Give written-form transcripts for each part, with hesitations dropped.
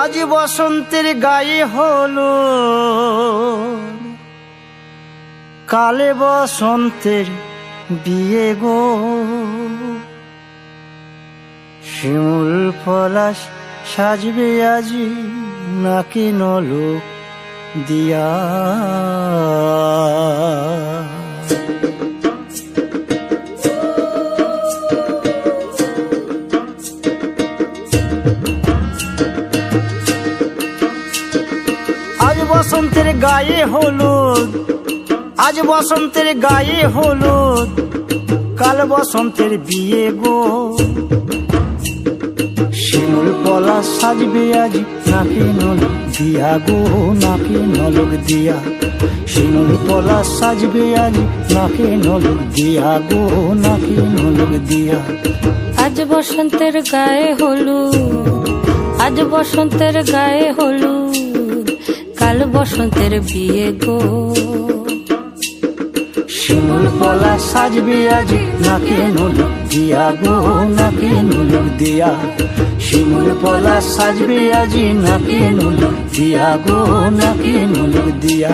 আজ বসন্তের গায়ে হলো, কালে বসন্তের বিয়ে গো। শিমুল পলাশ সাজবে আজি নাকি নলক দিয়া। আজ বসন্তের গায়ে হলুদ, আজ বসন্তের গায়ে হলুদ, কাল বসন্তের বিয়ে গো। শিমুল পলাশ সাজবে আজ নাকি নলক দিয়া গো, নাকি নলক দিয়া। শিমুল পলাশ সাজবে আজ নাকি নলক দিয়া গো, নাকি নলক দিয়া। আজ বসন্তের গায়ে হলুদ, আজ বসন্তের গায়ে হলুদ, কাল বসন্তের বিয়ে গো। শিমুল পলাশ সাজবে আজ নাকি নলক দিয়া গো, নাকি নলক দিয়া। শিমুল পলাশ সাজবে আজ নাকি নলক দিয়া গো, নাকি নলক দিয়া।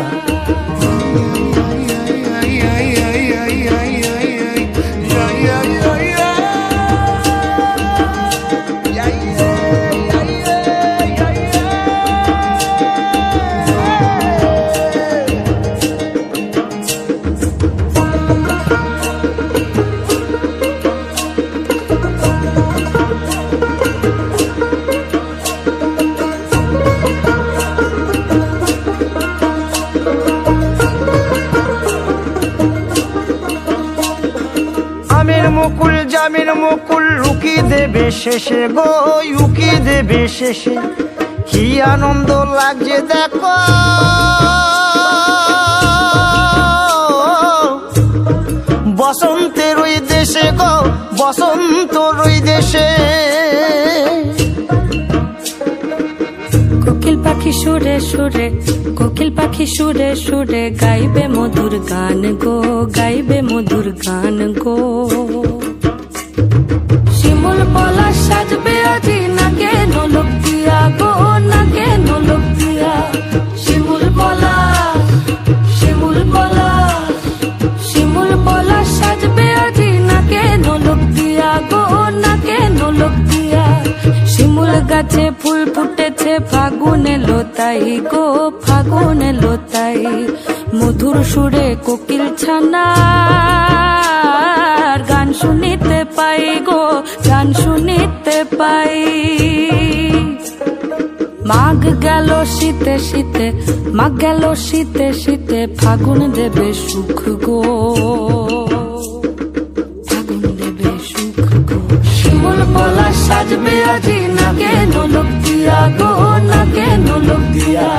আমের মুকুল জামের মুকুল রুকি দেবে শেষে গো, উকি দেবে শেষে। কি আনন্দ লাগছে দেখো, বসন্তের ওই দেশে গো, বসন্তর ওই দেশে। কোকিল পাখি সুরে সুরে, কোকিল পাখি সুরে সুরে, গাইবে মধুর গান গো, গাইবে মধুর গান গো। শিমুল পলাশ সাজবে আজি নাকে নলক দিয়া গো, নাকে নলক দিয়া। শিমুল পলাশ, শিমুল পলাশ, শিমুল পলাশ সাজবে আজি নাকে নলক দিয়া গো, নাকে নলক দিয়া। শিমুল গাছে ফুল ফুটেছে ফাগুন এলো তাই গো, ফাগুন এলো তাই। মধুর সুরে কোকিল ছানার গান শুনিতে পাই গো, গান শুনিতে পাই। মাঘ গেল শীতে শীতে, মাঘ গেল শীতে শীতে, ফাগুন দেবে সুখ গো, ফাগুন দেবে সুখ গো। শিমুল পলাশ সাজবে আজি নাকে নলক দিয়া গো, নাকে নলক দিয়া।